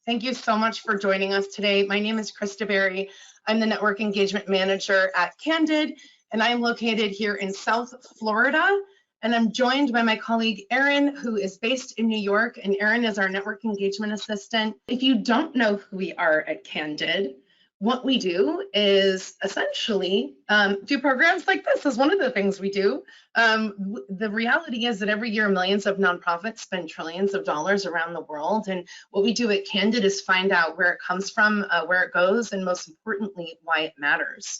Thank you so much for joining us today. My name is Krista Berry. I'm the Network Engagement Manager at Candid, and I'm located here in South Florida. And I'm joined by my colleague, Erin, who is based in New York, and Erin is our Network Engagement Assistant. If you don't know who we are at Candid, what we do is essentially do programs like this is one of the things we do. The reality is that every year millions of nonprofits spend trillions of dollars around the world, and what we do at Candid is find out where it comes from, where it goes, and most importantly, why it matters.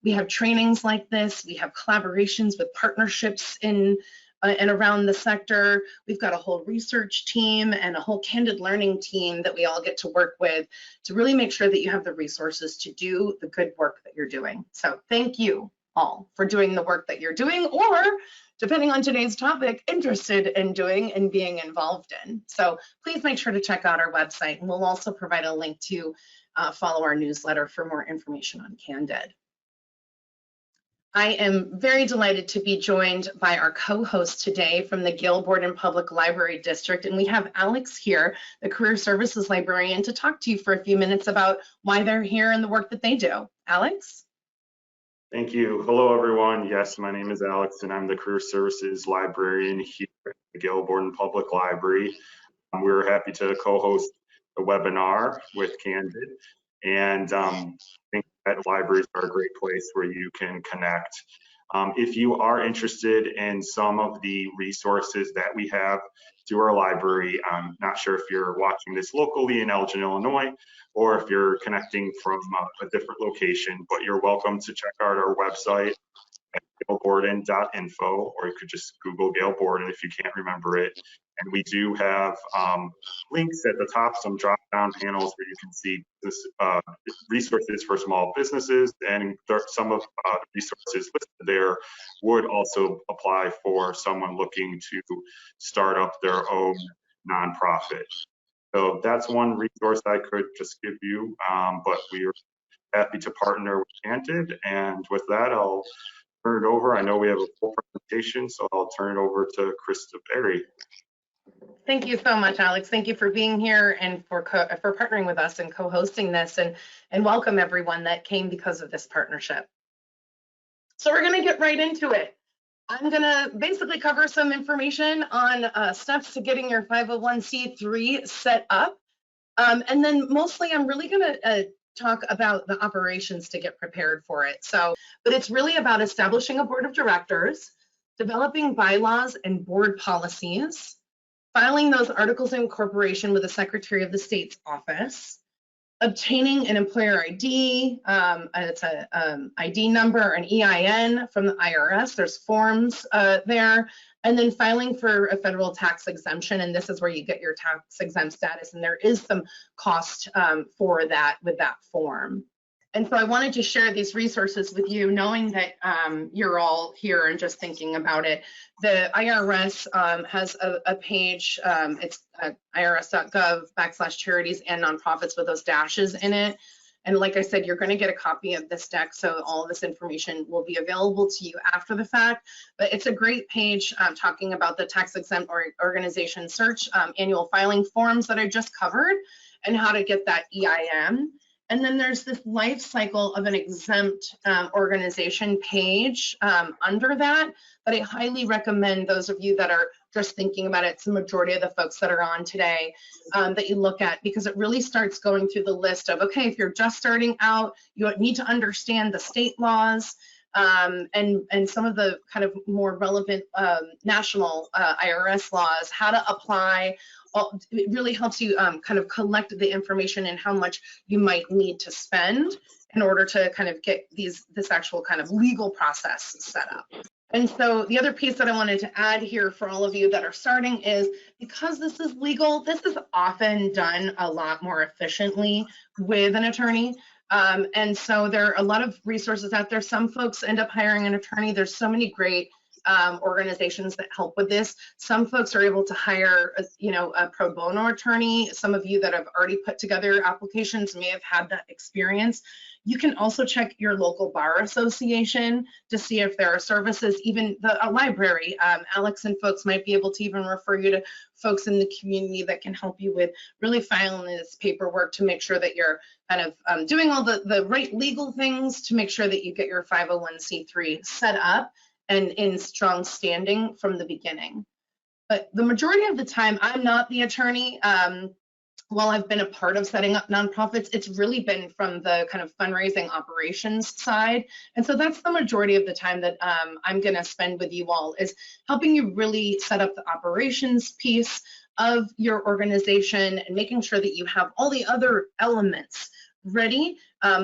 We have trainings like this, we have collaborations with partnerships in and around the sector. We've got a whole research team and a whole Candid learning team that we all get to work with to really make sure that you have the resources to do the good work that you're doing. So thank you all for doing the work that you're doing, or depending on today's topic, interested in doing and being involved in. So please make sure to check out our website, and we'll also provide a link to follow our newsletter for more information on Candid. I am very delighted to be joined by our co-host today from the Gail Borden Public Library District, and we have Alex here, the Career Services Librarian, to talk to you for a few minutes about why they're here and the work that they do. Alex? Thank you. Hello, everyone. Yes, my name is Alex, and I'm the Career Services Librarian here at the Gail Borden Public Library. We're happy to co-host a webinar with Candid, and I think that libraries are a great place where you can connect. If you are interested in some of the resources that we have through our library, I'm not sure if you're watching this locally in Elgin, Illinois, or if you're connecting from a different location, but you're welcome to check out our website at gailborden.info, or you could just Google Gail Borden if you can't remember it. And we do have links at the top, some drop-down panels where you can see this, resources for small businesses, and some of the resources listed there would also apply for someone looking to start up their own nonprofit. So that's one resource I could just give you, but we are happy to partner with Candid. And with that, I'll turn it over. I know we have a full presentation, so I'll turn it over to Krista Berry. Thank you so much, Alex. Thank you for being here and for partnering with us and co-hosting this, and welcome everyone that came because of this partnership. So we're going to get right into it. I'm going to basically cover some information on steps to getting your 501c3 set up. And then mostly I'm really going to talk about the operations to get prepared for it. But it's really about establishing a board of directors, developing bylaws and board policies, filing those articles of incorporation with the Secretary of the State's office, obtaining an employer ID, it's an ID number, an EIN from the IRS, there's forms there, and then filing for a federal tax exemption, and this is where you get your tax exempt status, and there is some cost for that with that form. And so I wanted to share these resources with you, knowing that you're all here and just thinking about it. The IRS has a page, it's irs.gov/charities and nonprofits with those dashes in it. And like I said, you're going to get a copy of this deck, so all of this information will be available to you after the fact. But it's a great page talking about the tax exempt organization search, annual filing forms that I just covered, and how to get that EIN. And then there's this life cycle of an exempt organization page under that I highly recommend those of you that are just thinking about it. It's the majority of the folks that are on today that you look at, because it really starts going through the list of, okay, if you're just starting out, you need to understand the state laws and some of the kind of more relevant national IRS laws, how to apply. It really helps you kind of collect the information and how much you might need to spend in order to kind of get this actual kind of legal process set up. And so the other piece that I wanted to add here for all of you that are starting is, because this is legal, this is often done a lot more efficiently with an attorney. And so there are a lot of resources out there. Some folks end up hiring an attorney. There's so many great organizations that help with this. Some folks are able to hire, a pro bono attorney. Some of you that have already put together applications may have had that experience. You can also check your local bar association to see if there are services, even a library. Alex and folks might be able to even refer you to folks in the community that can help you with really filing this paperwork to make sure that you're kind of doing all the right legal things to make sure that you get your 501c3 set up and in strong standing from the beginning. But the majority of the time, I'm not the attorney. While I've been a part of setting up nonprofits, it's really been from the kind of fundraising operations side. And so that's the majority of the time that I'm going to spend with you all, is helping you really set up the operations piece of your organization and making sure that you have all the other elements ready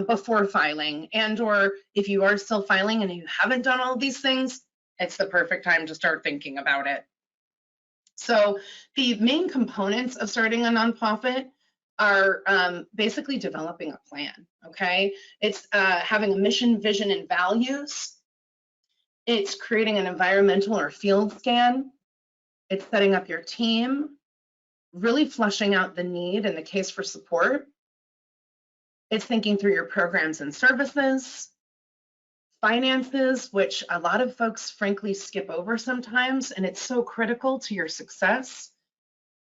before filing. And or if you are still filing and you haven't done all of these things, it's the perfect time to start thinking about it. So the main components of starting a nonprofit are basically developing a plan, okay? It's having a mission, vision, and values. It's creating an environmental or field scan. It's setting up your team, really fleshing out the need and the case for support. It's thinking through your programs and services. Finances, which a lot of folks frankly skip over sometimes, and it's so critical to your success,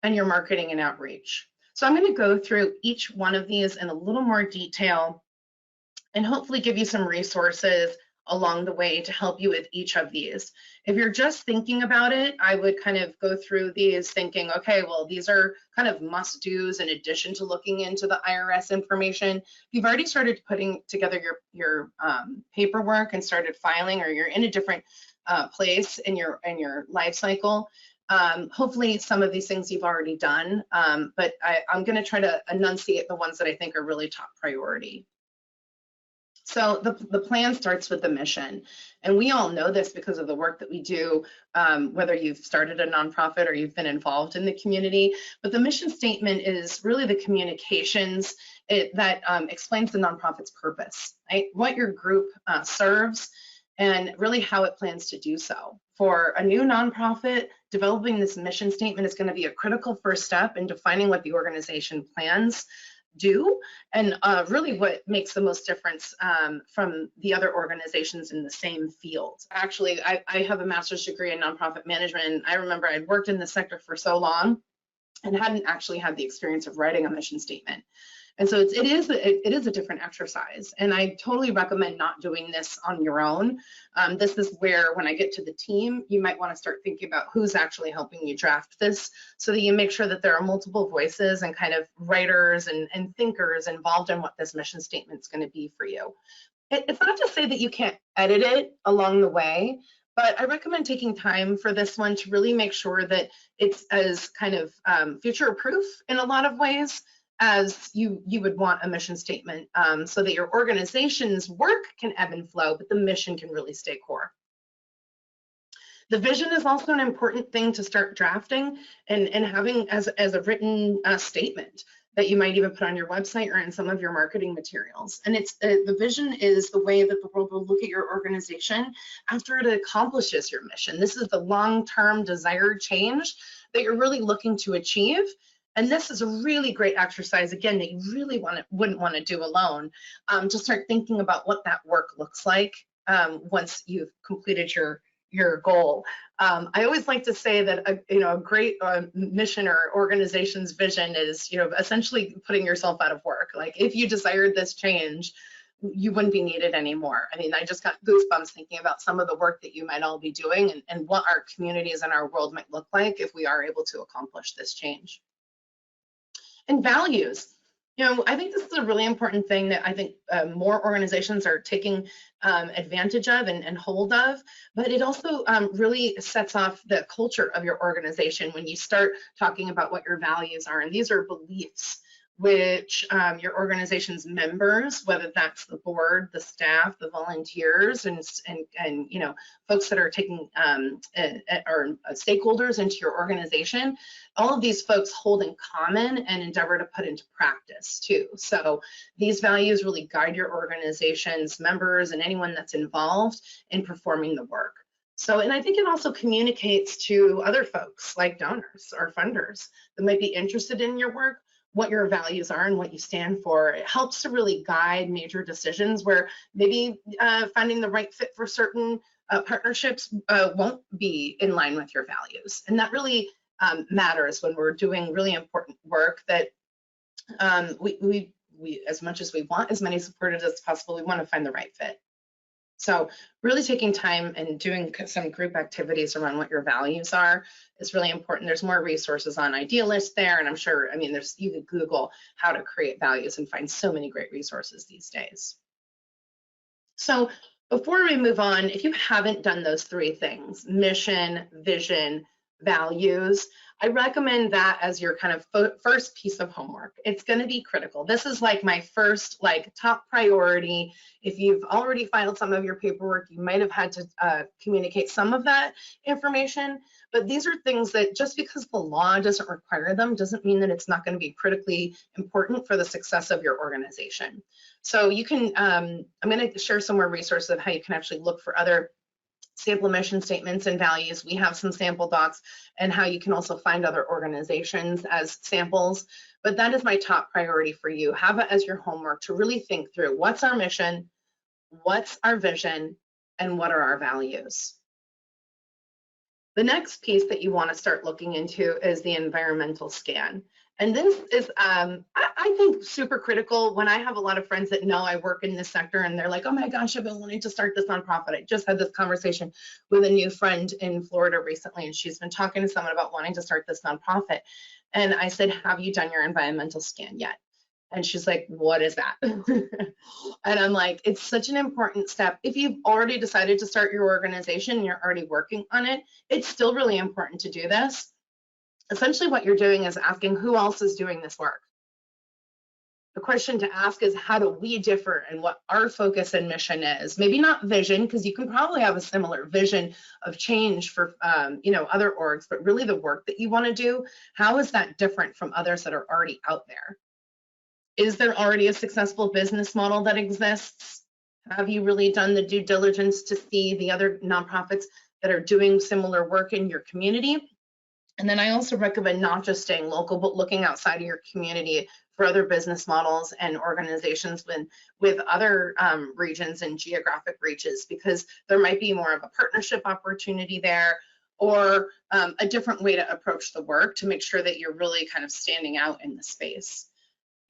and your marketing and outreach. So I'm going to go through each one of these in a little more detail and hopefully give you some resources along the way to help you with each of these. If you're just thinking about it, I would kind of go through these thinking, okay, well, these are kind of must-dos in addition to looking into the IRS information. If you've already started putting together your paperwork and started filing, or you're in a different place in your life cycle, hopefully some of these things you've already done, but I'm going to try to enunciate the ones that I think are really top priority. So the plan starts with the mission, and we all know this because of the work that we do, whether you've started a nonprofit or you've been involved in the community. But the mission statement is really the communications that explains the nonprofit's purpose, right? What your group serves, and really how it plans to do so. For a new nonprofit, developing this mission statement is going to be a critical first step in defining what the organization plans do, and really what makes the most difference from the other organizations in the same field. Actually, I have a master's degree in nonprofit management, and I remember I'd worked in the sector for so long and hadn't actually had the experience of writing a mission statement. And so it is a different exercise, and I totally recommend not doing this on your own. This is where, when I get to the team, you might want to start thinking about who's actually helping you draft this, so that you make sure that there are multiple voices and kind of writers and thinkers involved in what this mission statement is going to be for you. It's not to say that you can't edit it along the way, but I recommend taking time for this one to really make sure that it's as kind of future-proof in a lot of ways as you would want a mission statement, so that your organization's work can ebb and flow, but the mission can really stay core. The vision is also an important thing to start drafting and having as a written statement that you might even put on your website or in some of your marketing materials. And it's the vision is the way that the world will look at your organization after it accomplishes your mission. This is the long-term desired change that you're really looking to achieve. And this is a really great exercise, again, that you really wouldn't want to do alone, to start thinking about what that work looks like once you've completed your goal. I always like to say that a great mission or organization's vision is essentially putting yourself out of work. Like, if you desired this change, you wouldn't be needed anymore. I mean, I just got goosebumps thinking about some of the work that you might all be doing and what our communities and our world might look like if we are able to accomplish this change. And values. I think this is a really important thing that I think more organizations are taking advantage of and hold of, but it also really sets off the culture of your organization when you start talking about what your values are. And these are beliefs which your organization's members, whether that's the board, the staff, the volunteers, and folks that are taking or stakeholders into your organization, all of these folks hold in common and endeavor to put into practice too. So these values really guide your organization's members and anyone that's involved in performing the work. So, and I think it also communicates to other folks like donors or funders that might be interested in your work, what your values are and what you stand for. It helps to really guide major decisions where maybe finding the right fit for certain partnerships won't be in line with your values. And that really matters when we're doing really important work that we, as much as we want as many supporters as possible, we want to find the right fit. So really taking time and doing some group activities around what your values are is really important. There's more resources on Idealist there, and I'm sure, I mean, you could Google how to create values and find so many great resources these days. So before we move on, if you haven't done those three things, mission, vision, values, I recommend that as your kind of first piece of homework. It's going to be critical. This is like my first top priority. If you've already filed some of your paperwork, you might have had to communicate some of that information, but these are things that just because the law doesn't require them doesn't mean that it's not going to be critically important for the success of your organization. So you can, I'm going to share some more resources of how you can actually look for other sample mission statements and values. We have some sample docs and how you can also find other organizations as samples. But that is my top priority for you. Have it as your homework to really think through what's our mission, what's our vision, and what are our values. The next piece that you want to start looking into is the environmental scan. And this is, I think, super critical when I have a lot of friends that know I work in this sector and they're like, oh my gosh, I've been wanting to start this nonprofit. I just had this conversation with a new friend in Florida recently, and she's been talking to someone about wanting to start this nonprofit. And I said, have you done your environmental scan yet? And she's like, what is that? And I'm like, it's such an important step. If you've already decided to start your organization and you're already working on it, it's still really important to do this. Essentially what you're doing is asking who else is doing this work. The question to ask is, how do we differ and what our focus and mission is? Maybe not vision, because you can probably have a similar vision of change for other orgs, but really the work that you want to do, how is that different from others that are already out there? Is there already a successful business model that exists? Have you really done the due diligence to see the other nonprofits that are doing similar work in your community? And then I also recommend not just staying local, but looking outside of your community for other business models and organizations with other regions and geographic reaches, because there might be more of a partnership opportunity there, or a different way to approach the work to make sure that you're really kind of standing out in the space.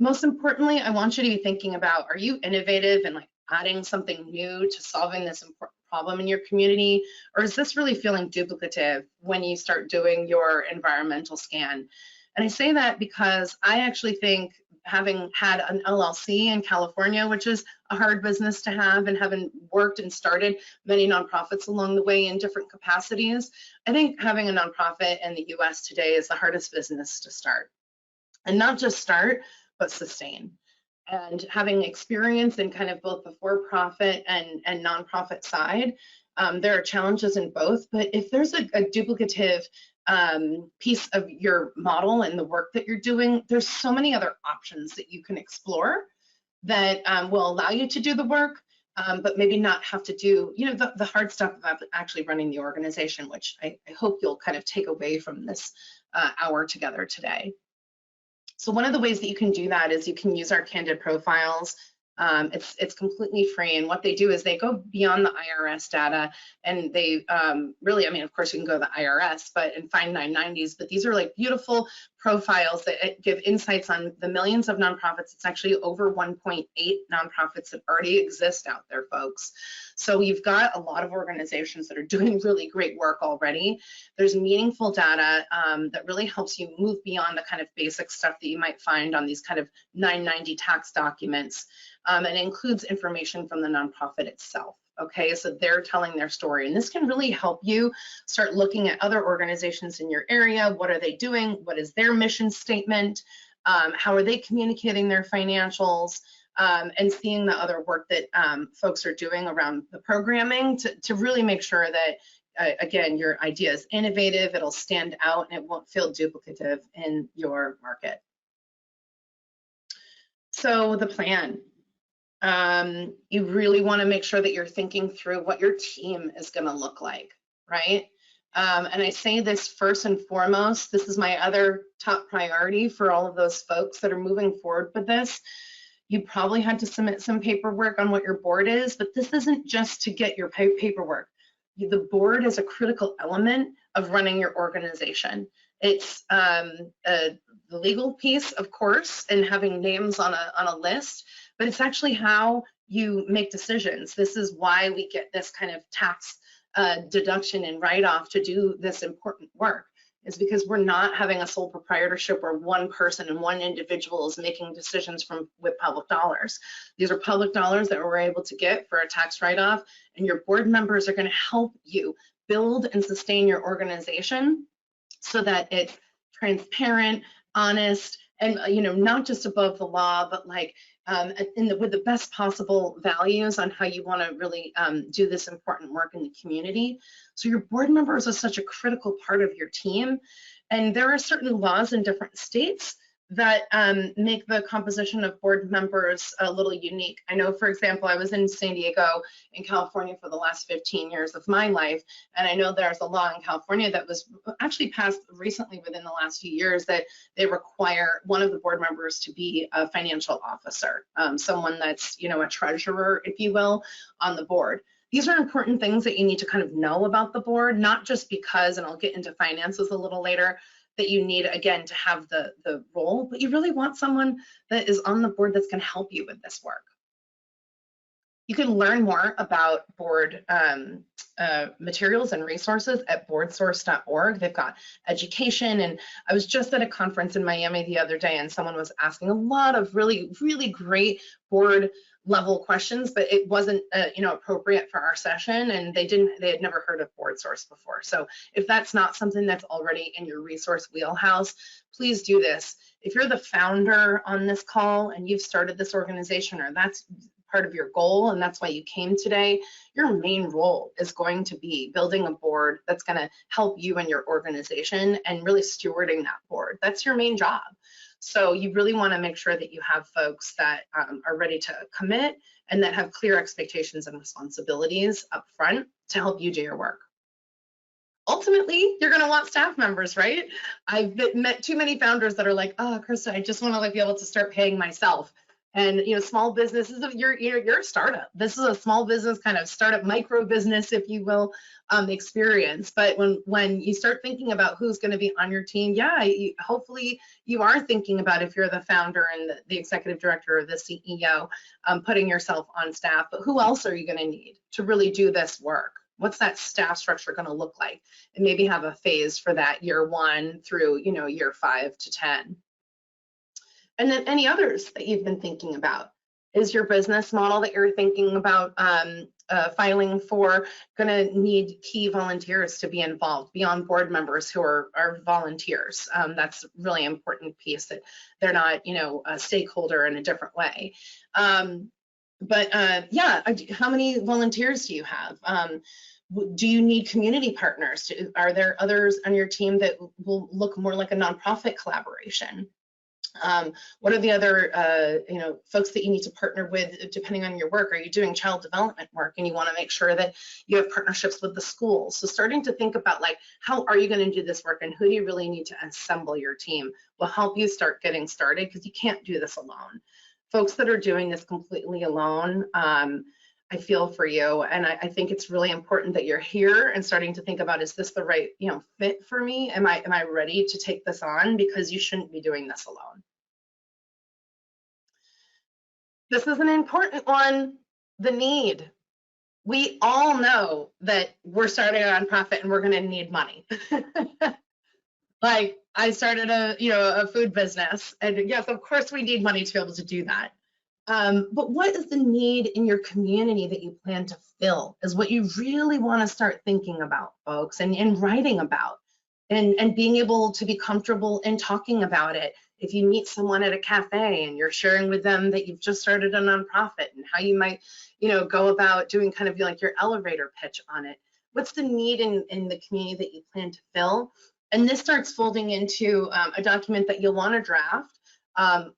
Most importantly, I want you to be thinking about, are you innovative and adding something new to solving this important problem in your community, or is this really feeling duplicative when you start doing your environmental scan? And I say that because I actually think, having had an LLC in California, which is a hard business to have, and having worked and started many nonprofits along the way in different capacities, I think having a nonprofit in the US today is the hardest business to start. And not just start, but sustain. And having experience in kind of both the for-profit and nonprofit side, there are challenges in both, but if there's a duplicative piece of your model and the work that you're doing, there's so many other options that you can explore that will allow you to do the work, but maybe not have to do the hard stuff of actually running the organization, which I hope you'll kind of take away from this hour together today. So one of the ways that you can do that is you can use our Candid profiles. It's completely free, and what they do is they go beyond the IRS data, and they really, I mean, of course you can go to the IRS, and find 990s, but these are beautiful profiles that give insights on the millions of nonprofits. It's actually over 1.8 nonprofits that already exist out there, folks. So you've got a lot of organizations that are doing really great work already. There's meaningful data that really helps you move beyond the kind of basic stuff that you might find on these kind of 990 tax documents. And it includes information from the nonprofit itself. Okay, so they're telling their story, and this can really help you start looking at other organizations in your area. What are they doing? What is their mission statement? How are they communicating their financials? And seeing the other work that folks are doing around the programming to really make sure that, again, your idea is innovative, it'll stand out, and it won't feel duplicative in your market. So the plan. You really want to make sure that you're thinking through what your team is going to look like. right? And I say this first and foremost, this is my other top priority for all of those folks that are moving forward with this. You probably had to submit some paperwork on what your board is, but this isn't just to get your paperwork. The board is a critical element of running your organization. It's the legal piece, of course, and having names on a list, but it's actually how you make decisions. This is why we get this kind of tax deduction and write-off to do this important work, is because we're not having a sole proprietorship where one person and one individual is making decisions with public dollars. These are public dollars that we're able to get for a tax write-off, and your board members are going to help you build and sustain your organization so that it's transparent, honest, and not just above the law, but like with the best possible values on how you want to really do this important work in the community. So your board members are such a critical part of your team, and there are certain laws in different states that make the composition of board members a little unique. I know, for example, I was in San Diego in California for the last 15 years of my life, and I know there's a law in California that was actually passed recently within the last few years that they require one of the board members to be a financial officer, someone that's, a treasurer, if you will, on the board. These are important things that you need to kind of know about the board, not just because, and I'll get into finances a little later, that you need, again, to have the role, but you really want someone that is on the board that's going to help you with this work. You can learn more about board materials and resources at boardsource.org. They've got education, and I was just at a conference in Miami the other day, and someone was asking a lot of really, really great board level questions, but it wasn't appropriate for our session, and they had never heard of BoardSource before. So if that's not something that's already in your resource wheelhouse, please do this. If you're the founder on this call and you've started this organization, or that's part of your goal and that's why you came today, your main role is going to be building a board that's going to help you and your organization and really stewarding that board. That's your main job. So you really want to make sure that you have folks that are ready to commit and that have clear expectations and responsibilities up front to help you do your work. Ultimately, you're going to want staff members, right? I've met too many founders that are like, oh, Krista, I just want to be able to start paying myself. And small businesses, you're a startup. This is a small business kind of startup, micro business, if you will, experience. But when you start thinking about who's going to be on your team, hopefully you are thinking about, if you're the founder and the executive director or the CEO, putting yourself on staff. But who else are you going to need to really do this work? What's that staff structure going to look like? And maybe have a phase for that year 1 through year 5 to 10. And then any others that you've been thinking about. Is your business model that you're thinking about filing for going to need key volunteers to be involved beyond board members who are volunteers? That's a really important piece, that they're not, a stakeholder in a different way. How many volunteers do you have? Do you need community partners? Are there others on your team that will look more like a nonprofit collaboration? What are the other folks that you need to partner with depending on your work? Are you doing child development work and you want to make sure that you have partnerships with the schools? So starting to think about, like, how are you going to do this work and who do you really need to assemble your team will help you start getting started, because you can't do this alone. Folks that are doing this completely alone, I feel for you, and I think it's really important that you're here and starting to think about, is this the right fit for me? Am I ready to take this on? Because you shouldn't be doing this alone. This is an important one, the need. We all know that we're starting a nonprofit and we're going to need money. Like, I started a food business, and yes, of course we need money to be able to do that. But what is the need in your community that you plan to fill is what you really want to start thinking about, folks, and writing about, and being able to be comfortable in talking about it. If you meet someone at a cafe and you're sharing with them that you've just started a nonprofit and how you might, go about doing kind of like your elevator pitch on it. What's the need in the community that you plan to fill? And this starts folding into a document that you'll want to draft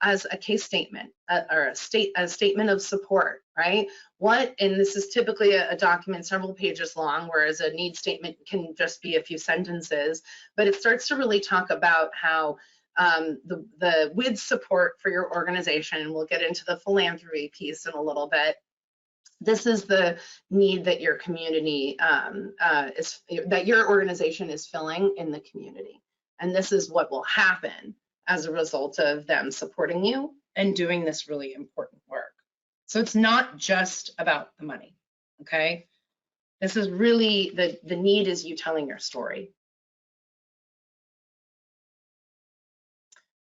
as a case statement or a statement of support, right? And this is typically a document several pages long, whereas a need statement can just be a few sentences, but it starts to really talk about how with support for your organization, we'll get into the philanthropy piece in a little bit. This is the need that your community that your organization is filling in the community. And this is what will happen as a result of them supporting you and doing this really important work. So it's not just about the money, okay? This is really, the need is you telling your story.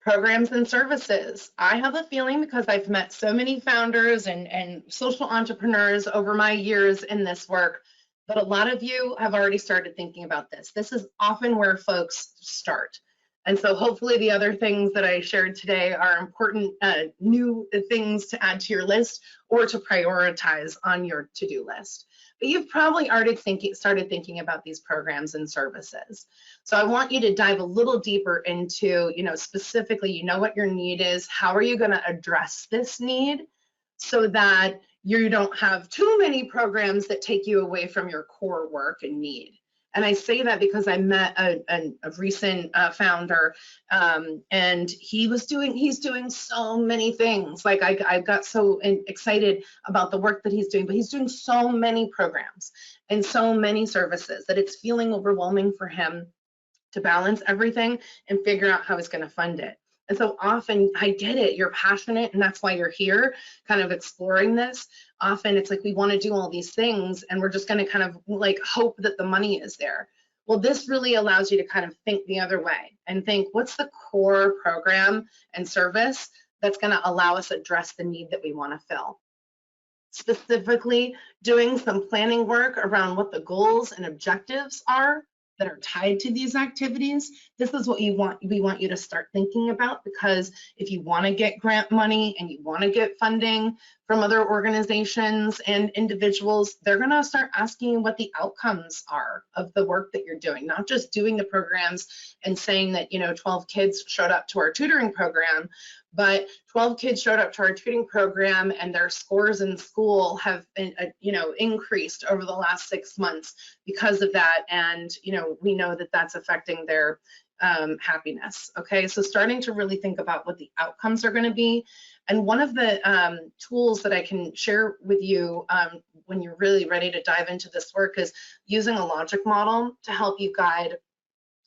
Programs and services. I have a feeling, because I've met so many founders and social entrepreneurs over my years in this work, that a lot of you have already started thinking about this. This is often where folks start. And so hopefully the other things that I shared today are important new things to add to your list or to prioritize on your to-do list. But you've probably already started thinking about these programs and services. So I want you to dive a little deeper into, specifically, what your need is. How are you going to address this need so that you don't have too many programs that take you away from your core work and need? And I say that because I met a recent founder, and he's doing so many things. Like I got so excited about the work that he's doing, but he's doing so many programs and so many services that it's feeling overwhelming for him to balance everything and figure out how he's going to fund it. And so often, I get it, you're passionate, and that's why you're here, kind of exploring this. Often it's like we want to do all these things, and we're just going to kind of like hope that the money is there. Well, this really allows you to kind of think the other way and think, what's the core program and service that's going to allow us to address the need that we want to fill? Specifically, doing some planning work around what the goals and objectives are that are tied to these activities. This is what we want you to start thinking about, because if you want to get grant money and you want to get funding from other organizations and individuals, they're going to start asking you what the outcomes are of the work that you're doing, not just doing the programs and saying that 12 kids showed up to our tutoring program, but 12 kids showed up to our tutoring program and their scores in school have been, increased over the last 6 months because of that. And, we know that that's affecting their happiness. Okay, so starting to really think about what the outcomes are going to be. And one of the tools that I can share with you when you're really ready to dive into this work is using a logic model to help you guide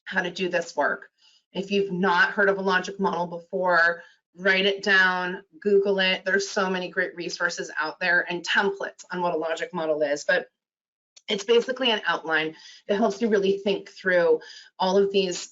how to do this work. If you've not heard of a logic model before, write it down, Google it. There's so many great resources out there and templates on what a logic model is, but it's basically an outline that helps you really think through all of these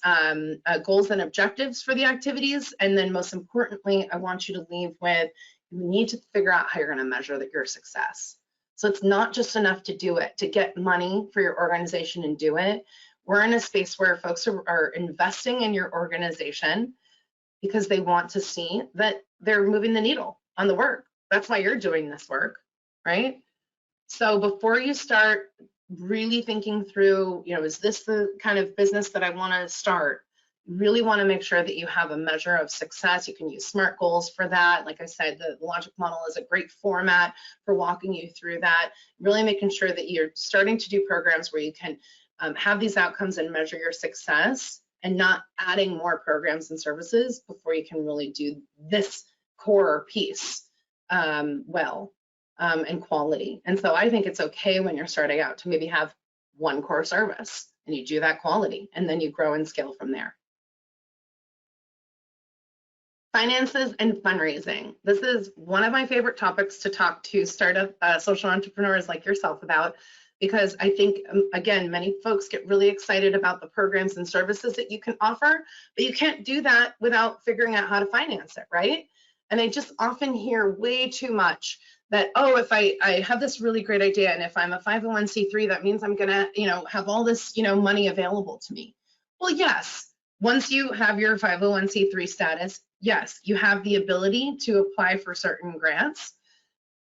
goals and objectives for the activities. And then most importantly, I want you to leave with, you need to figure out how you're going to measure your success. So it's not just enough to do it, to get money for your organization and do it. We're in a space where folks are investing in your organization because they want to see that they're moving the needle on the work. That's why you're doing this work, right? So before you start really thinking through, is this the kind of business that I want to start? You really want to make sure that you have a measure of success. You can use SMART goals for that. Like I said, the logic model is a great format for walking you through that. Really making sure that you're starting to do programs where you can have these outcomes and measure your success, and not adding more programs and services before you can really do this core piece well and quality. And so I think it's okay when you're starting out to maybe have one core service and you do that quality, and then you grow and scale from there. Finances and fundraising. This is one of my favorite topics to talk to startup social entrepreneurs like yourself about, because I think, again, many folks get really excited about the programs and services that you can offer, but you can't do that without figuring out how to finance it, right? And I just often hear way too much that, oh, if I have this really great idea, and if I'm a 501c3, that means I'm gonna, have all this, money available to me. Well, yes, once you have your 501c3 status, yes, you have the ability to apply for certain grants.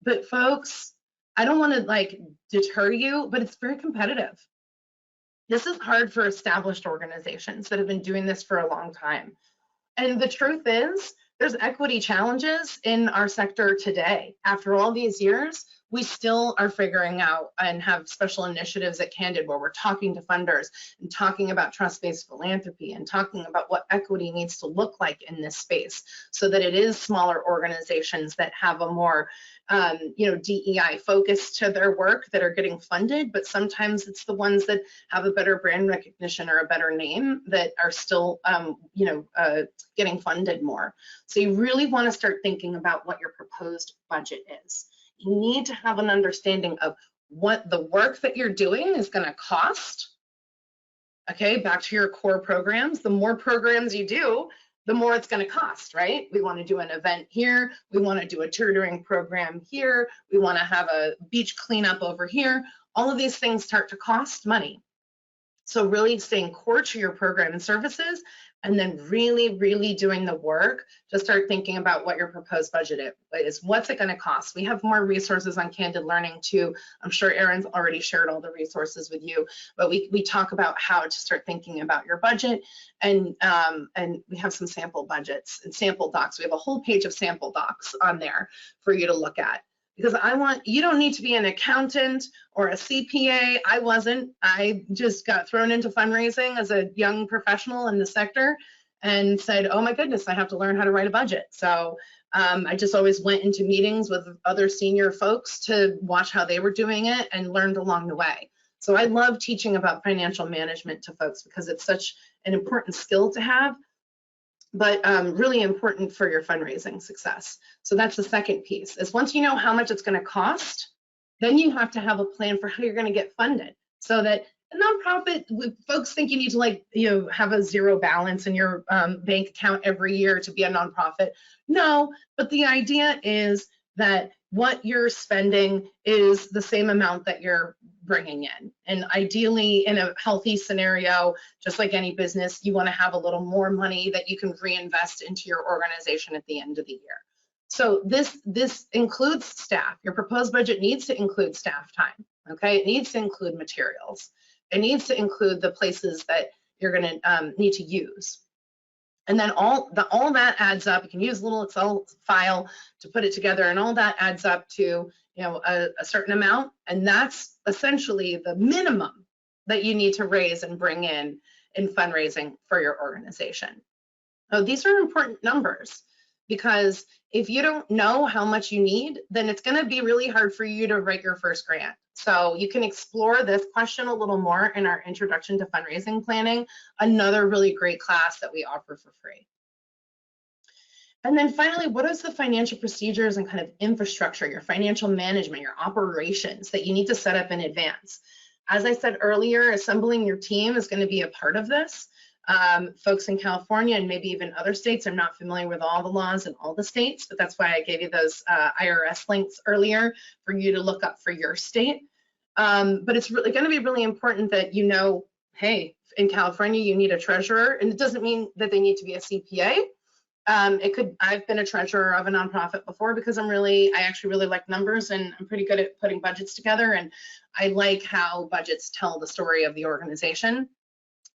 But folks, I don't want to deter you, but it's very competitive. This is hard for established organizations that have been doing this for a long time. And the truth is, there's equity challenges in our sector today. After all these years, we still are figuring out and have special initiatives at Candid where we're talking to funders and talking about trust-based philanthropy and talking about what equity needs to look like in this space, so that it is smaller organizations that have a more DEI focus to their work that are getting funded, but sometimes it's the ones that have a better brand recognition or a better name that are still getting funded more. So you really want to start thinking about what your proposed budget is. You need to have an understanding of what the work that you're doing is going to cost. Okay, back to your core programs. The more programs you do, the more it's going to cost, right? We want to do an event here. We want to do a tutoring program here. We want to have a beach cleanup over here. All of these things start to cost money. So really staying core to your program and services, and then really doing the work to start thinking about what your proposed budget is. What's it going to cost? We have more resources on Candid Learning too. I'm sure Erin's already shared all the resources with you, but we talk about how to start thinking about your budget, and we have some sample budgets and sample docs. We have a whole page of sample docs on there for you to look at. Because you don't need to be an accountant or a CPA. I wasn't. I just got thrown into fundraising as a young professional in the sector and said, oh my goodness, I have to learn how to write a budget. So I just always went into meetings with other senior folks to watch how they were doing it and learned along the way. So I love teaching about financial management to folks because it's such an important skill to have, but really important for your fundraising success. So that's the second piece, is once you know how much it's going to cost, then you have to have a plan for how you're going to get funded. So that a nonprofit, folks think you need to have a zero balance in your bank account every year to be a nonprofit. No, but the idea is that what you're spending is the same amount that you're bringing in. And ideally, in a healthy scenario, just like any business, you want to have a little more money that you can reinvest into your organization at the end of the year. So this includes staff. Your proposed budget needs to include staff time, okay? It needs to include materials. It needs to include the places that you're going to need to use. And then all that adds up. You can use a little Excel file to put it together, and all that adds up to a certain amount, and that's essentially the minimum that you need to raise and bring in fundraising for your organization. Now, these are important numbers, because if you don't know how much you need, then it's going to be really hard for you to write your first grant. So you can explore this question a little more in our Introduction to Fundraising Planning, another really great class that we offer for free. And then finally, what is the financial procedures and kind of infrastructure, your financial management, your operations that you need to set up in advance? As I said earlier, assembling your team is going to be a part of this. Folks in California and maybe even other states, I'm not familiar with all the laws in all the states, but that's why I gave you those IRS links earlier for you to look up for your state. But it's really going to be really important that hey, in California, you need a treasurer, and it doesn't mean that they need to be a CPA. I've been a treasurer of a nonprofit before because I actually really like numbers, and I'm pretty good at putting budgets together, and I like how budgets tell the story of the organization.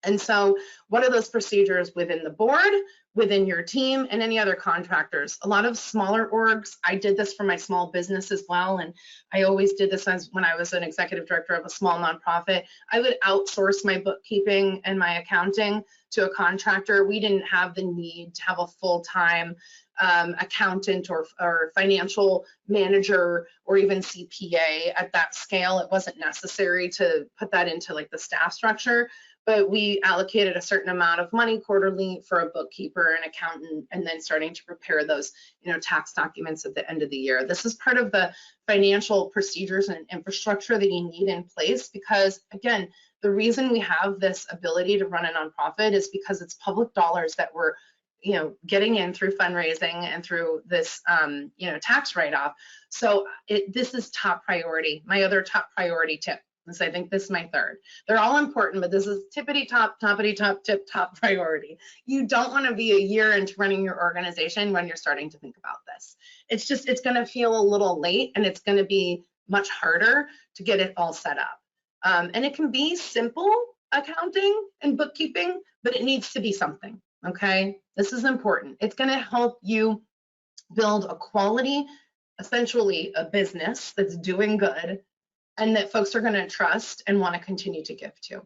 And so what are those procedures within the board, within your team, and any other contractors? A lot of smaller orgs, I did this for my small business as well, and I always did this when I was an executive director of a small nonprofit. I would outsource my bookkeeping and my accounting to a contractor. We didn't have the need to have a full-time accountant or financial manager or even CPA at that scale. It wasn't necessary to put that into like the staff structure, but we allocated a certain amount of money quarterly for a bookkeeper and accountant, and then starting to prepare those tax documents at the end of the year. This is part of the financial procedures and infrastructure that you need in place, because again, the reason we have this ability to run a nonprofit is because it's public dollars that we're getting in through fundraising and through this tax write-off. So this is top priority. My other top priority tip. I think this is my third. They're all important, but this is tippity top priority. You don't want to be a year into running your organization when you're starting to think about this. It's going to feel a little late, and it's going to be much harder to get it all set up. And it can be simple accounting and bookkeeping, but it needs to be something, okay? This is important. It's going to help you build a quality essentially a business that's doing good and that folks are going to trust and want to continue to give to.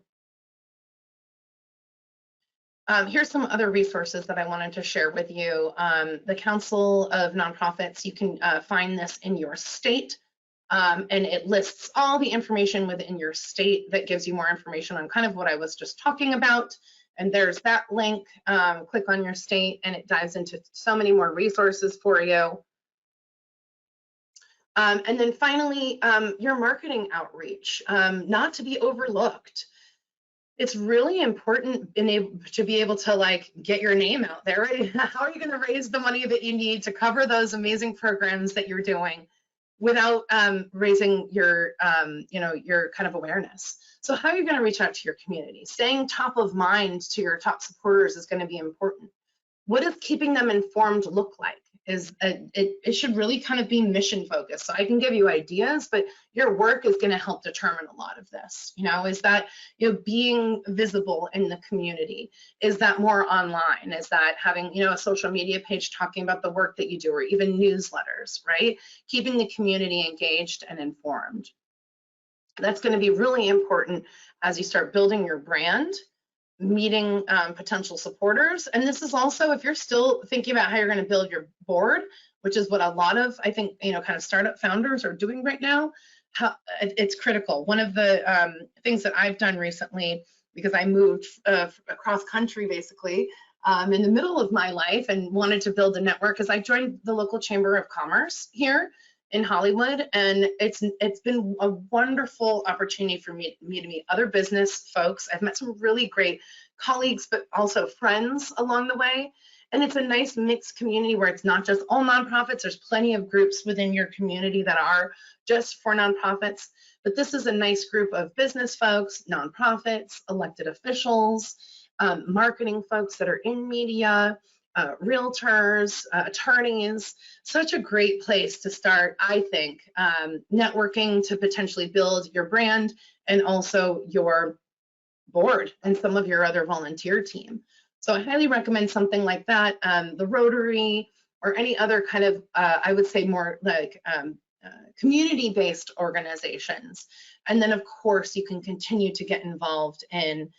Here's some other resources that I wanted to share with you. The Council of Nonprofits, you can find this in your state, and it lists all the information within your state that gives you more information on kind of what I was just talking about. And there's that link. Click on your state and it dives into so many more resources for you. And then finally, your marketing outreach, not to be overlooked. It's really important to be able to like get your name out there, right? How are you going to raise the money that you need to cover those amazing programs that you're doing without raising your, your kind of awareness? So how are you going to reach out to your community? Staying top of mind to your top supporters is going to be important. What does keeping them informed look like? It should really kind of be mission focused. So I can give you ideas, but your work is going to help determine a lot of this. Is that being visible in the community? Is that more online? Is that having a social media page talking about the work that you do, or even newsletters, right? Keeping the community engaged and informed. That's going to be really important as you start building your brand, meeting potential supporters. And this is also, if you're still thinking about how you're going to build your board, which is what a lot of, I think, kind of startup founders are doing right now, it's critical. One of the things that I've done recently, because I moved across country basically in the middle of my life and wanted to build a network, is I joined the local Chamber of Commerce here in Hollywood, and it's been a wonderful opportunity for me to meet other business folks. I've met some really great colleagues, but also friends along the way. And it's a nice mixed community where it's not just all nonprofits. There's plenty of groups within your community that are just for nonprofits, but this is a nice group of business folks, nonprofits, elected officials, marketing folks that are in media, realtors, attorneys. Such a great place to start, I think, networking to potentially build your brand and also your board and some of your other volunteer team. So I highly recommend something like that, the Rotary or any other kind of, I would say more like community-based organizations. And then of course you can continue to get involved in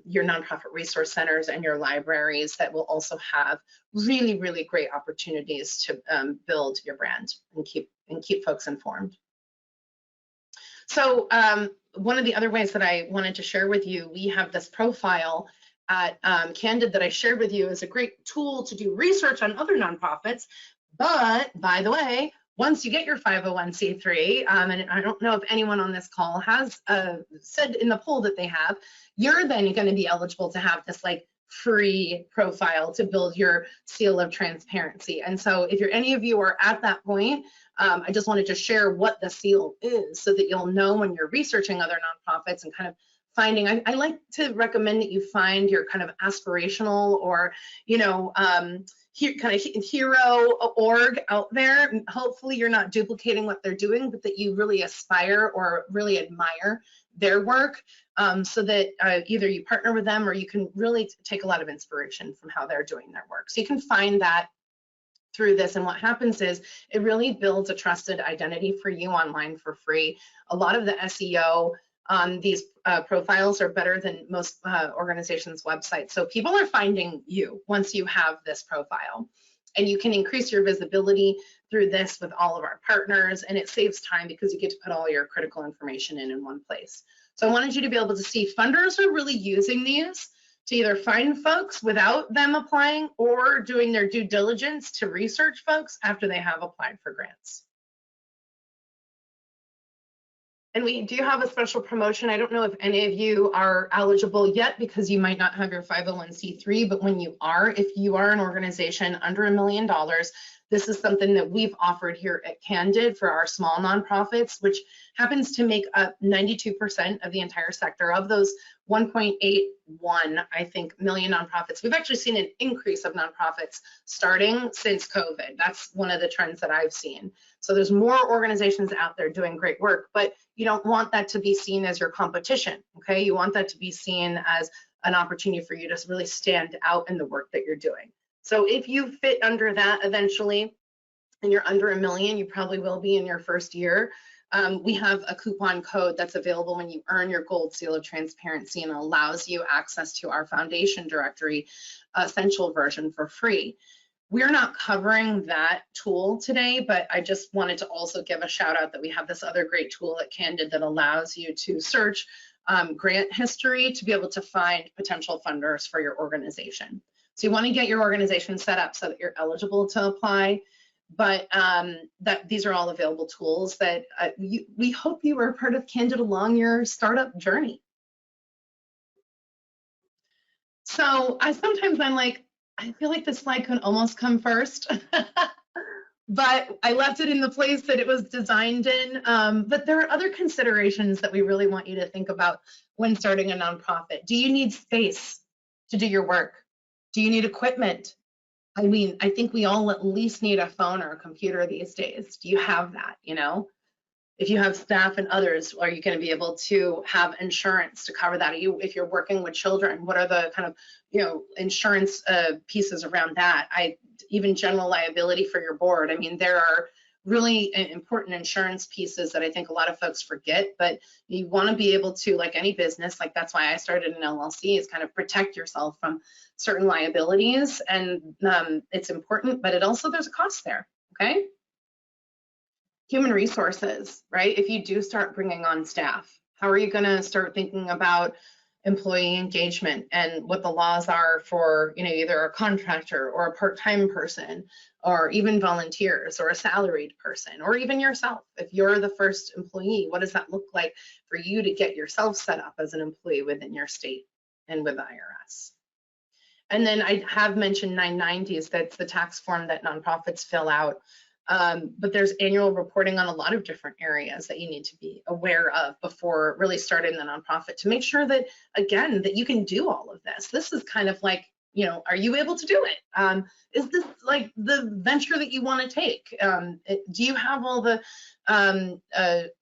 your nonprofit resource centers and your libraries that will also have really, really great opportunities to build your brand and keep folks informed. So one of the other ways that I wanted to share with you, we have this profile at Candid that I shared with you as a great tool to do research on other nonprofits. But by the way, once you get your 501c3, and I don't know if anyone on this call has said in the poll that they have, you're then going to be eligible to have this like free profile to build your seal of transparency. And so if any of you are at that point, I just wanted to share what the seal is so that you'll know when you're researching other nonprofits and kind of finding, I like to recommend that you find your kind of aspirational or, kind of hero org out there. Hopefully you're not duplicating what they're doing, but that you really aspire or really admire their work, so that either you partner with them or you can really take a lot of inspiration from how they're doing their work. So you can find that through this, and what happens is it really builds a trusted identity for you online for free. A lot of the SEO on these profiles are better than most organizations' websites. So people are finding you once you have this profile, and you can increase your visibility through this with all of our partners, and it saves time because you get to put all your critical information in one place. So I wanted you to be able to see funders are really using these to either find folks without them applying or doing their due diligence to research folks after they have applied for grants. And we do have a special promotion. I don't know if any of you are eligible yet because you might not have your 501c3, but when you are, if you are an organization under $1 million, this is something that we've offered here at Candid for our small nonprofits, which happens to make up 92% of the entire sector. Of those 1.81, I think, million nonprofits, we've actually seen an increase of nonprofits starting since COVID. That's one of the trends that I've seen. So there's more organizations out there doing great work, but you don't want that to be seen as your competition, okay? You want that to be seen as an opportunity for you to really stand out in the work that you're doing. So if you fit under that eventually, and you're under $1 million, you probably will be in your first year. We have a coupon code that's available when you earn your gold seal of transparency, and allows you access to our foundation directory essential version for free. We're not covering that tool today, but I just wanted to also give a shout out that we have this other great tool at Candid that allows you to search grant history to be able to find potential funders for your organization. So you want to get your organization set up so that you're eligible to apply, but these are all available tools that we hope you are part of Candid along your startup journey. So I'm like, I feel like this slide could almost come first, but I left it in the place that it was designed in. But there are other considerations that we really want you to think about when starting a nonprofit. Do you need space to do your work? Do you need equipment? I mean, I think we all at least need a phone or a computer these days. Do you have that, you know? If you have staff and others, are you going to be able to have insurance to cover that? If you're working with children, what are the kind of, you know, insurance pieces around that? Even general liability for your board. I mean, there are really important insurance pieces that I think a lot of folks forget, but you want to be able to, like any business, like that's why I started an LLC, is kind of protect yourself from certain liabilities, and it's important, but it also, there's a cost there, okay? Human resources, right? If you do start bringing on staff, how are you going to start thinking about employee engagement and what the laws are for, you know, either a contractor or a part-time person, or even volunteers or a salaried person, or even yourself? If you're the first employee, what does that look like for you to get yourself set up as an employee within your state and with the IRS? And then I have mentioned 990s, that's the tax form that nonprofits fill out. But there's annual reporting on a lot of different areas that you need to be aware of before really starting the nonprofit, to make sure that, again, that you can do all of this. This is kind of like, you know, are you able to do it? Is this like the venture that you want to take? Do you have all the,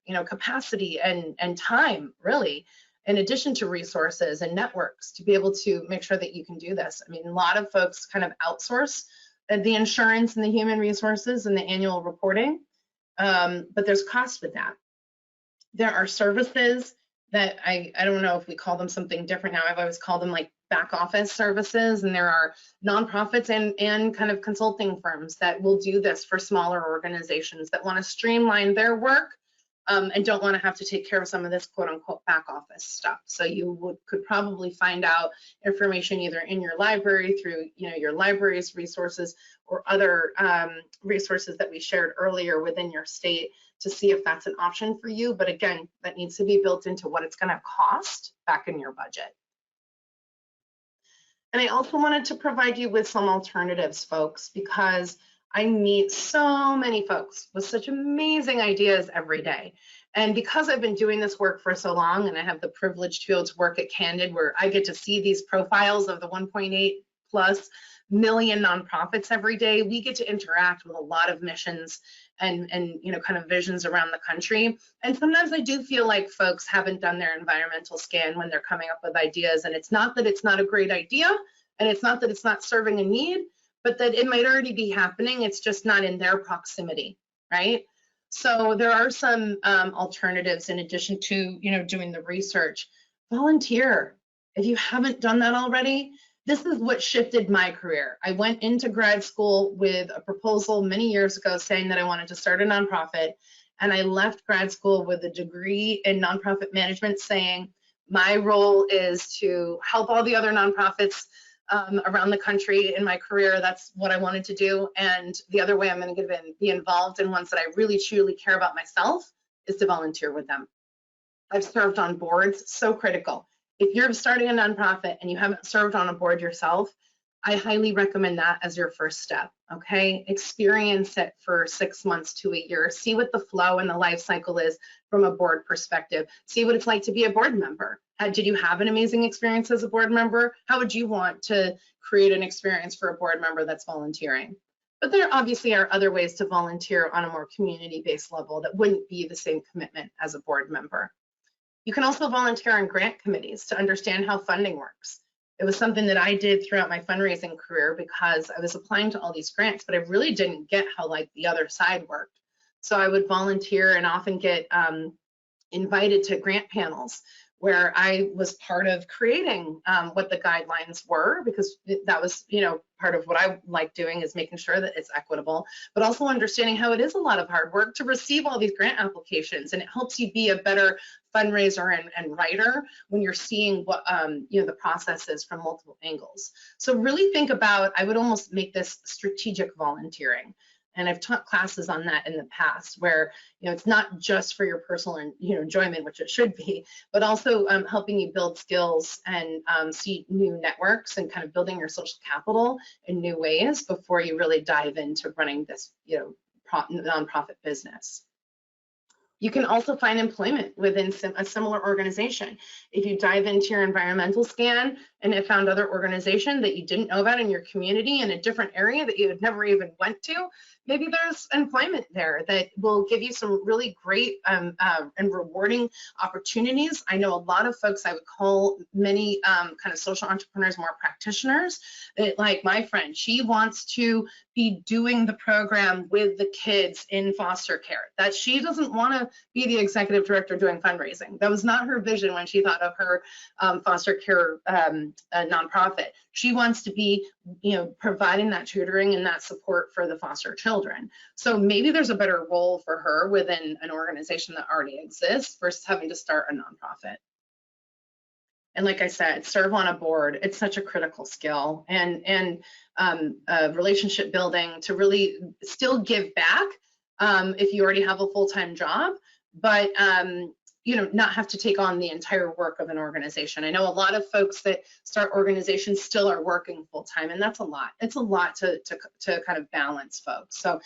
you know, capacity and time, really, in addition to resources and networks, to be able to make sure that you can do this? I mean, a lot of folks kind of outsource the insurance and the human resources and the annual reporting, but there's cost with that. There are services that I don't know if we call them something different now. I've always called them like back office services, and there are nonprofits and kind of consulting firms that will do this for smaller organizations that want to streamline their work and don't want to have to take care of some of this quote unquote back office stuff. So you could probably find out information either in your library through, you know, your library's resources, or other resources that we shared earlier within your state, to see if that's an option for you. But again, that needs to be built into what it's going to cost back in your budget. And I also wanted to provide you with some alternatives, folks, because I meet so many folks with such amazing ideas every day. And because I've been doing this work for so long, and I have the privilege to be able to work at Candid, where I get to see these profiles of the 1.8+ million nonprofits every day, we get to interact with a lot of missions and you know, kind of visions around the country. And sometimes I do feel like folks haven't done their environmental scan when they're coming up with ideas. And it's not that it's not a great idea, and it's not that it's not serving a need, but that it might already be happening. It's just not in their proximity, right? So there are some alternatives in addition to, you know, doing the research. Volunteer. If you haven't done that already, this is what shifted my career. I went into grad school with a proposal many years ago saying that I wanted to start a nonprofit, and I left grad school with a degree in nonprofit management saying my role is to help all the other nonprofits around the country in my career. That's what I wanted to do. And the other way I'm going to be involved in ones that I really truly care about myself is to volunteer with them. I've served on boards, so critical. If you're starting a nonprofit and you haven't served on a board yourself, I highly recommend that as your first step, okay? Experience it for 6 months to a year. See what the flow and the life cycle is from a board perspective. See what it's like to be a board member. Did you have an amazing experience as a board member? How would you want to create an experience for a board member that's volunteering? But there obviously are other ways to volunteer on a more community-based level that wouldn't be the same commitment as a board member. You can also volunteer on grant committees to understand how funding works. It was something that I did throughout my fundraising career because I was applying to all these grants, but I really didn't get how like the other side worked. So I would volunteer and often get invited to grant panels where I was part of creating what the guidelines were, because that was, you know, part of what I like doing is making sure that it's equitable, but also understanding how it is a lot of hard work to receive all these grant applications, and it helps you be a better fundraiser and writer when you're seeing what you know, the process is from multiple angles. So really think about, I would almost make this strategic volunteering. And I've taught classes on that in the past, where, you know, it's not just for your personal and, you know, enjoyment, which it should be, but also helping you build skills and see new networks and kind of building your social capital in new ways before you really dive into running this, you know, nonprofit business. You can also find employment within a similar organization. If you dive into your environmental scan and have found other organization that you didn't know about in your community in a different area that you had never even went to, maybe there's employment there that will give you some really great and rewarding opportunities. I know a lot of folks, I would call many kind of social entrepreneurs more practitioners. Like my friend, she wants to be doing the program with the kids in foster care. That she doesn't want to be the executive director doing fundraising. That was not her vision when she thought of her foster care nonprofit. She wants to be, you know, providing that tutoring and that support for the foster children. So maybe there's a better role for her within an organization that already exists versus having to start a nonprofit. And like I said, serve on a board. It's such a critical skill, and relationship building to really still give back if you already have a full-time job, but you know, not have to take on the entire work of an organization. I know a lot of folks that start organizations still are working full-time, and that's a lot. It's a lot to kind of balance folks. So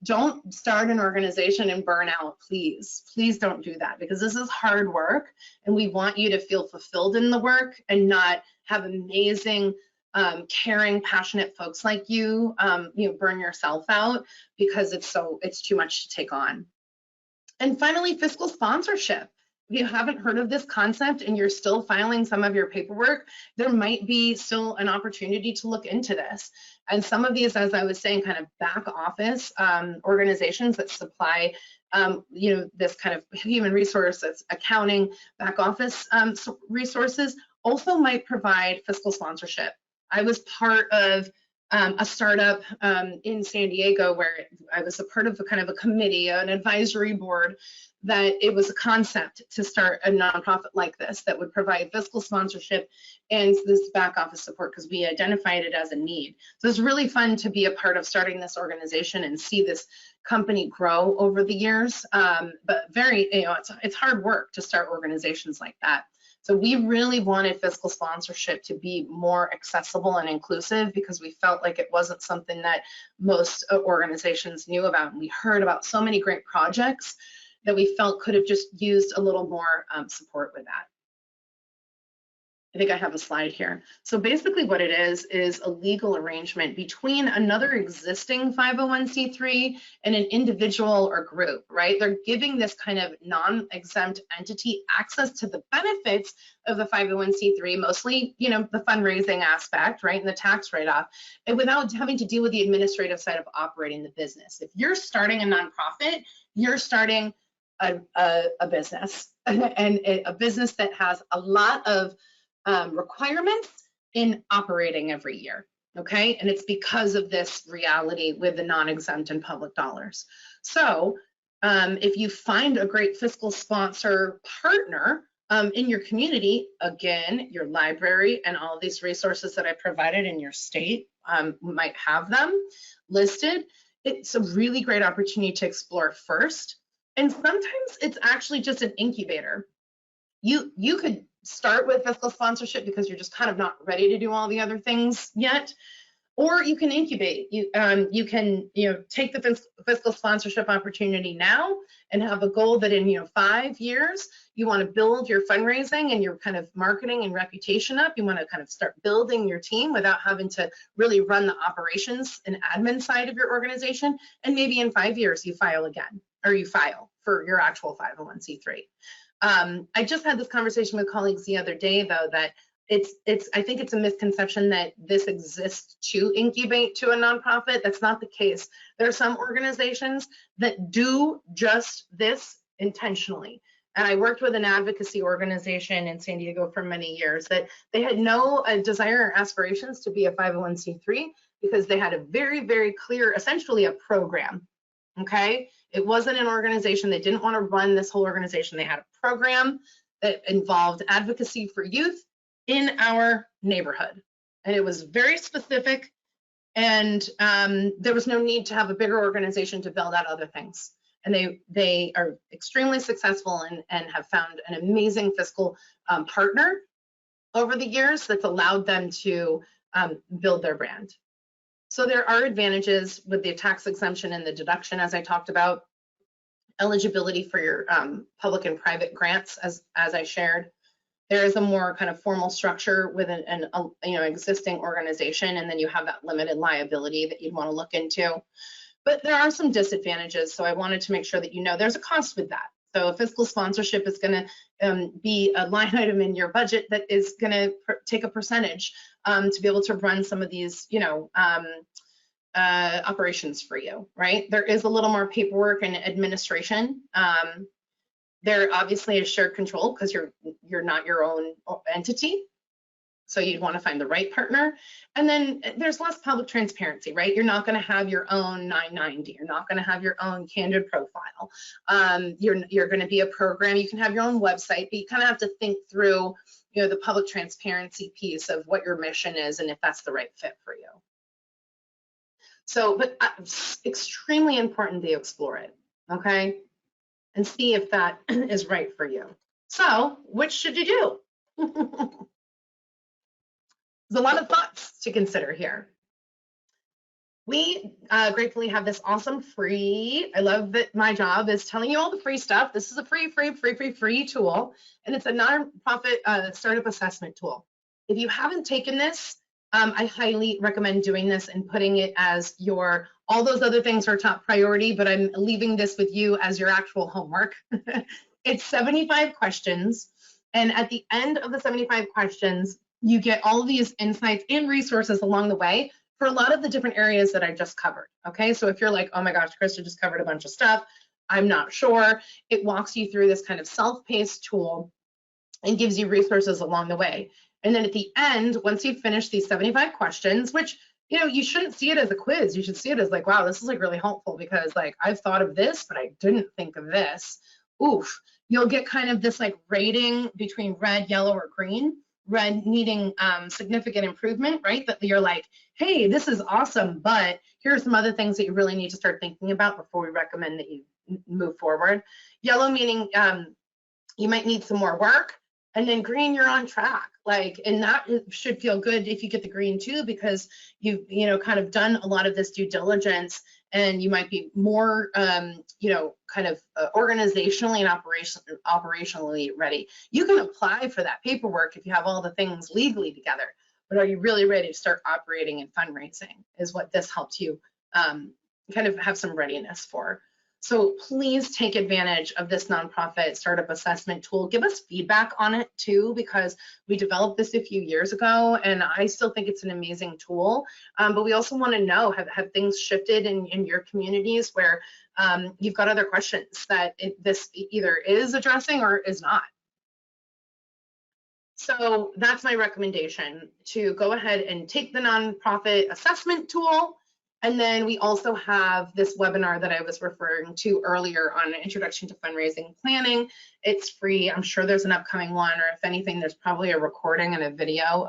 don't start an organization and burn out, please. Please don't do that, because this is hard work, and we want you to feel fulfilled in the work and not have amazing, caring, passionate folks like you, you know, burn yourself out because it's too much to take on. And finally, fiscal sponsorship. If you haven't heard of this concept and you're still filing some of your paperwork, there might be still an opportunity to look into this. And some of these, as I was saying, kind of back office organizations that supply, you know, this kind of human resources, accounting, back office resources also might provide fiscal sponsorship. I was part of a startup in San Diego where I was a part of a kind of a committee, an advisory board, that it was a concept to start a nonprofit like this that would provide fiscal sponsorship and this back office support, because we identified it as a need. So it's really fun to be a part of starting this organization and see this company grow over the years. But very, you know, it's hard work to start organizations like that. So we really wanted fiscal sponsorship to be more accessible and inclusive, because we felt like it wasn't something that most organizations knew about. And we heard about so many great projects that we felt could have just used a little more support with that. I think I have a slide here. So basically what it is a legal arrangement between another existing 501c3 and an individual or group, right? They're giving this kind of non-exempt entity access to the benefits of the 501c3, mostly, you know, the fundraising aspect, right, and the tax write-off, and without having to deal with the administrative side of operating the business. If you're starting a nonprofit, you're starting a business, and a business that has a lot of requirements in operating every year, okay? And it's because of this reality with the non-exempt and public dollars. So if you find a great fiscal sponsor partner in your community, again, your library and all of these resources that I provided in your state might have them listed. It's a really great opportunity to explore first. And sometimes it's actually just an incubator. You could start with fiscal sponsorship because you're just kind of not ready to do all the other things yet, or you can incubate. You can, you know, take the fiscal sponsorship opportunity now and have a goal that in, you know, 5 years you want to build your fundraising and your kind of marketing and reputation up. You want to kind of start building your team without having to really run the operations and admin side of your organization. And maybe in 5 years you file again, or you file for your actual 501c3. I just had this conversation with colleagues the other day, though, that I think it's a misconception that this exists to incubate to a nonprofit. That's not the case. There are some organizations that do just this intentionally. And I worked with an advocacy organization in San Diego for many years that they had no desire or aspirations to be a 501c3 because they had a very, very clear, essentially a program, okay? It wasn't an organization. They didn't want to run this whole organization. They had a program that involved advocacy for youth in our neighborhood. And it was very specific, and there was no need to have a bigger organization to build out other things. And they are extremely successful and have found an amazing fiscal partner over the years that's allowed them to build their brand. So there are advantages with the tax exemption and the deduction, as I talked about, eligibility for your public and private grants, as I shared. There is a more kind of formal structure with an existing organization, and then you have that limited liability that you'd want to look into. But there are some disadvantages, so I wanted to make sure that you know there's a cost with that. So a fiscal sponsorship is going to be a line item in your budget that is going to take a percentage to be able to run some of these, operations for you, right? There is a little more paperwork and administration. There obviously is shared control because you're not your own entity. So you'd want to find the right partner. And then there's less public transparency, right? You're not going to have your own 990. You're not going to have your own Candid profile. You're going to be a program. You can have your own website, but you kind of have to think through, the public transparency piece of what your mission is and if that's the right fit for you. So, but extremely important that you explore it, okay? And see if that is right for you. So, which should you do? There's a lot of thoughts to consider here. We gratefully have this awesome free, I love that my job is telling you all the free stuff. This is a free tool, and it's a nonprofit startup assessment tool. If you haven't taken this, I highly recommend doing this and putting it as all those other things are top priority, but I'm leaving this with you as your actual homework. It's 75 questions, and at the end of the 75 questions, you get all of these insights and resources along the way for a lot of the different areas that I just covered, okay? So if you're like, oh my gosh, Krista just covered a bunch of stuff, I'm not sure, it walks you through this kind of self-paced tool and gives you resources along the way. And then at the end, once you've finished these 75 questions, which, you shouldn't see it as a quiz, you should see it as like, wow, this is like really helpful because like I've thought of this, but I didn't think of this. Oof, you'll get kind of this like rating between red, yellow, or green. Red needing significant improvement, right? That you're like, hey, this is awesome, but here are some other things that you really need to start thinking about before we recommend that you move forward. Yellow meaning you might need some more work, and then green, you're on track. And that should feel good if you get the green too, because you've, kind of done a lot of this due diligence, and you might be more, kind of organizationally and operationally ready. You can apply for that paperwork if you have all the things legally together, but are you really ready to start operating and fundraising is what this helps you kind of have some readiness for. So please take advantage of this nonprofit startup assessment tool. Give us feedback on it too, because we developed this a few years ago and I still think it's an amazing tool. But we also want to know, have things shifted in your communities where you've got other questions that this either is addressing or is not. So that's my recommendation, to go ahead and take the nonprofit assessment tool. And then we also have this webinar that I was referring to earlier on Introduction to Fundraising Planning. It's free. I'm sure there's an upcoming one, or if anything, there's probably a recording and a video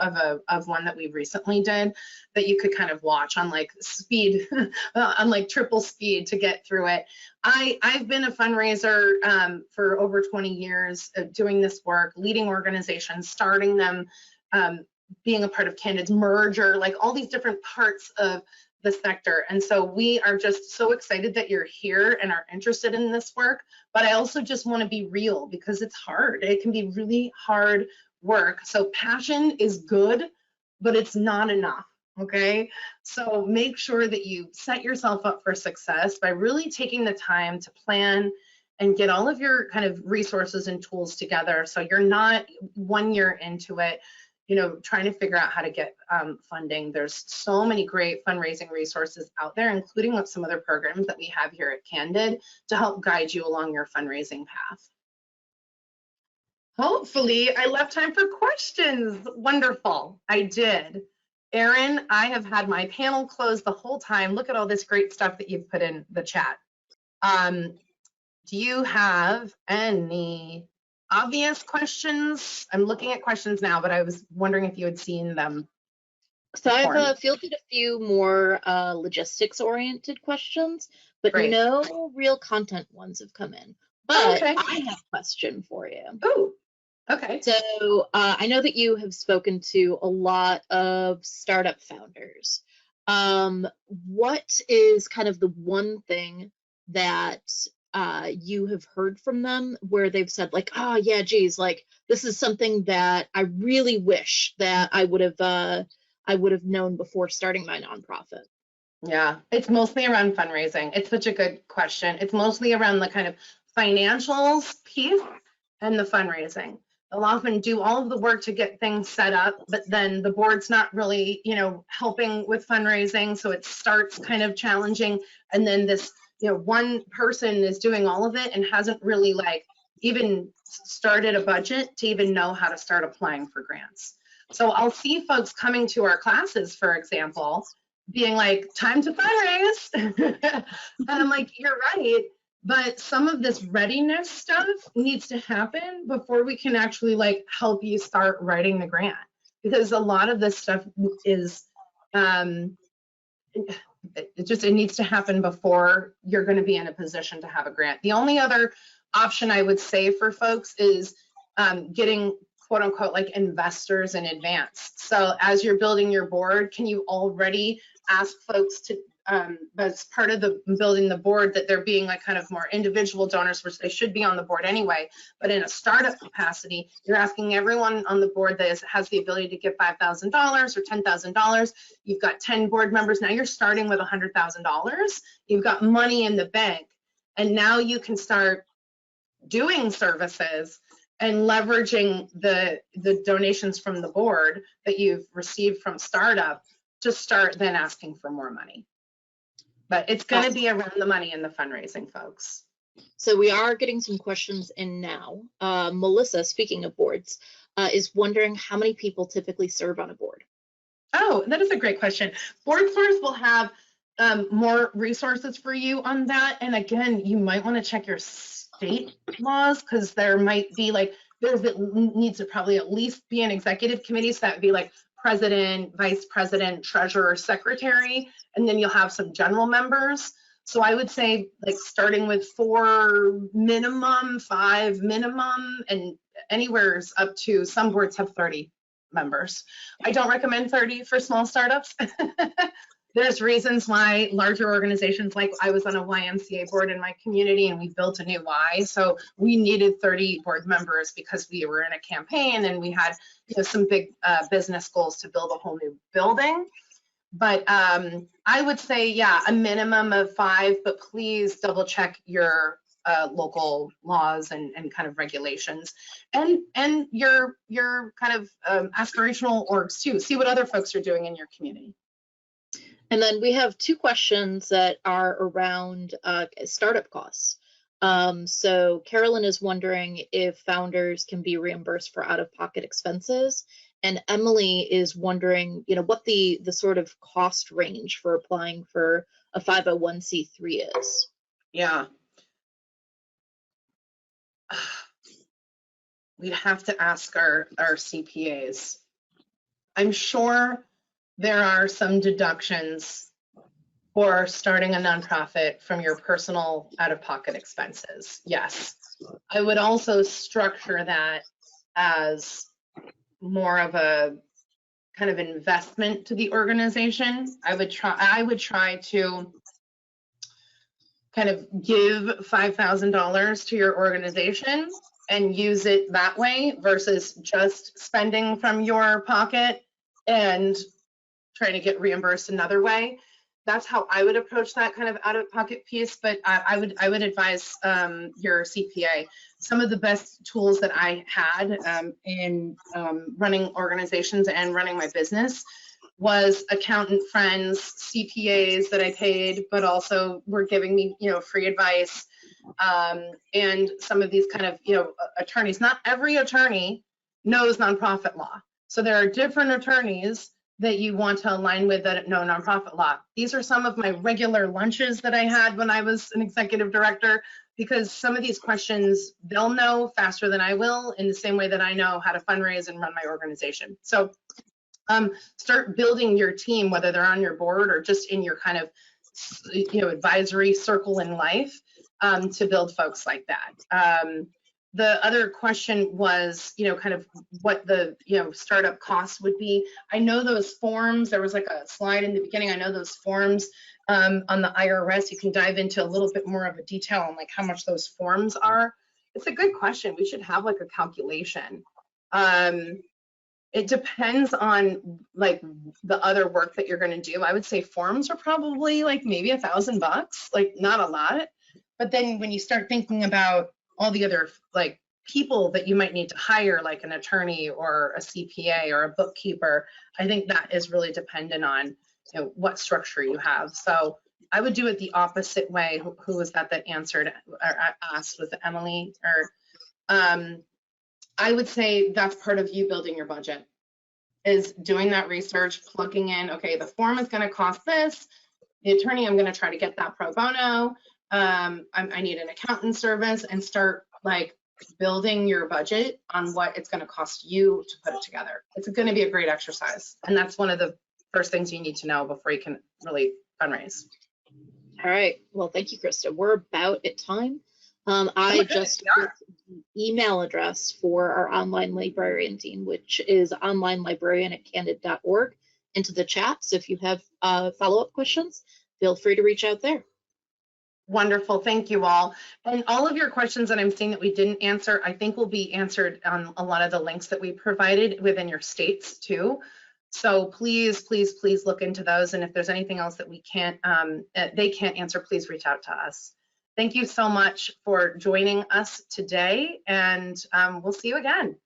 of one that we recently did that you could kind of watch on like speed, on like triple speed to get through it. I've been a fundraiser for over 20 years doing this work, leading organizations, starting them, being a part of Candid's merger, like all these different parts of the sector. And so we are just so excited that you're here and are interested in this work. But I also just want to be real, because it's hard. It can be really hard work. So passion is good, but it's not enough. Okay, so make sure that you set yourself up for success by really taking the time to plan and get all of your kind of resources and tools together, so you're not 1 year into it, trying to figure out how to get funding. There's so many great fundraising resources out there, including some other programs that we have here at Candid to help guide you along your fundraising path. Hopefully I left time for questions. Wonderful, I did. Erin, I have had my panel closed the whole time. Look at all this great stuff that you've put in the chat. Do you have any obvious questions? I'm looking at questions now, but I was wondering if you had seen them. So I've fielded a few more logistics-oriented questions, but Great. no real content ones have come in. But okay. I have a question for you. Oh, okay. So I know that you have spoken to a lot of startup founders. What is kind of the one thing that you have heard from them where they've said like, oh yeah, geez, like this is something that I really wish that I would have known before starting my nonprofit? Yeah, it's mostly around fundraising. It's such a good question. It's mostly around the kind of financials piece and the fundraising. They'll often do all of the work to get things set up, but then the board's not really, helping with fundraising. So it starts kind of challenging. And then this, one person is doing all of it and hasn't really like even started a budget to even know how to start applying for grants. So I'll see folks coming to our classes, for example, being like, time to fundraise. And I'm like, you're right. But some of this readiness stuff needs to happen before we can actually like help you start writing the grant. Because a lot of this stuff is, it needs to happen before you're going to be in a position to have a grant. The only other option I would say for folks is getting quote unquote like investors in advance. So as you're building your board, can you already ask folks to, as part of the building the board, that they're being like kind of more individual donors, which they should be on the board anyway, but in a startup capacity, you're asking everyone on the board that has the ability to give $5,000 or $10,000. You've got 10 board members. Now you're starting with $100,000. You've got money in the bank, and now you can start doing services and leveraging the donations from the board that you've received from startup to start then asking for more money. But it's going to be around the money and the fundraising, folks. So we are getting some questions in now. Melissa, speaking of boards, is wondering how many people typically serve on a board? Oh, that is a great question. BoardSource will have more resources for you on that. And again, you might want to check your state laws, because there might be like, needs to probably at least be an executive committee. So that would be like president, vice president, treasurer, secretary, and then you'll have some general members. So I would say like starting with 4 minimum, 5 minimum, and anywhere up to, some boards have 30 members. I don't recommend 30 for small startups. There's reasons why larger organizations, like I was on a YMCA board in my community and we built a new Y. So we needed 30 board members because we were in a campaign and we had some big business goals to build a whole new building. But I would say, yeah, a minimum of 5, but please double check your local laws and kind of regulations, and your kind of aspirational orgs too. See what other folks are doing in your community. And then we have 2 questions that are around startup costs. So Carolyn is wondering if founders can be reimbursed for out-of-pocket expenses. And Emily is wondering, what the sort of cost range for applying for a 501c3 is. Yeah. We'd have to ask our CPAs. I'm sure there are some deductions for starting a nonprofit from your personal out-of-pocket expenses. Yes. I would also structure that as more of a kind of investment to the organization. I would try to kind of give $5,000 to your organization and use it that way versus just spending from your pocket and trying to get reimbursed another way. that's how I would approach that kind of out-of-pocket piece. But I would advise your CPA. Some of the best tools that I had in running organizations and running my business was accountant friends, CPAs that I paid, but also were giving me, free advice, and some of these kind of, attorneys. Not every attorney knows nonprofit law. So there are different attorneys that you want to align with that know nonprofit law. These are some of my regular lunches that I had when I was an executive director, because some of these questions they'll know faster than I will, in the same way that I know how to fundraise and run my organization. So start building your team, whether they're on your board or just in your kind of, advisory circle in life, to build folks like that. The other question was, kind of what the, startup costs would be. I know those forms, there was like a slide in the beginning. I know those forms on the IRS, you can dive into a little bit more of a detail on like how much those forms are. It's a good question. We should have like a calculation. It depends on like the other work that you're going to do. I would say forms are probably like maybe $1,000, like not a lot. But then when you start thinking about all the other like people that you might need to hire, like an attorney or a CPA or a bookkeeper, I think that is really dependent on, what structure you have. So I would do it the opposite way. Who was that answered or asked? Was it Emily? Or I would say that's part of you building your budget, is doing that research, plugging in, okay, the form is going to cost this. The attorney, I'm going to try to get that pro bono. I need an accountant service, and start like building your budget on what it's going to cost you to put it together. It's going to be a great exercise. And that's one of the first things you need to know before you can really fundraise. All right. Well, thank you, Krista. We're about at time. I just put the email address for our online librarian team, which is onlinelibrarian@candid.org, into the chat. So if you have follow-up questions, feel free to reach out there. Wonderful. Thank you all. And all of your questions that I'm seeing that we didn't answer, I think will be answered on a lot of the links that we provided within your states too. So please, please, please look into those. And if there's anything else that we can't, they can't answer, please reach out to us. Thank you so much for joining us today, and we'll see you again.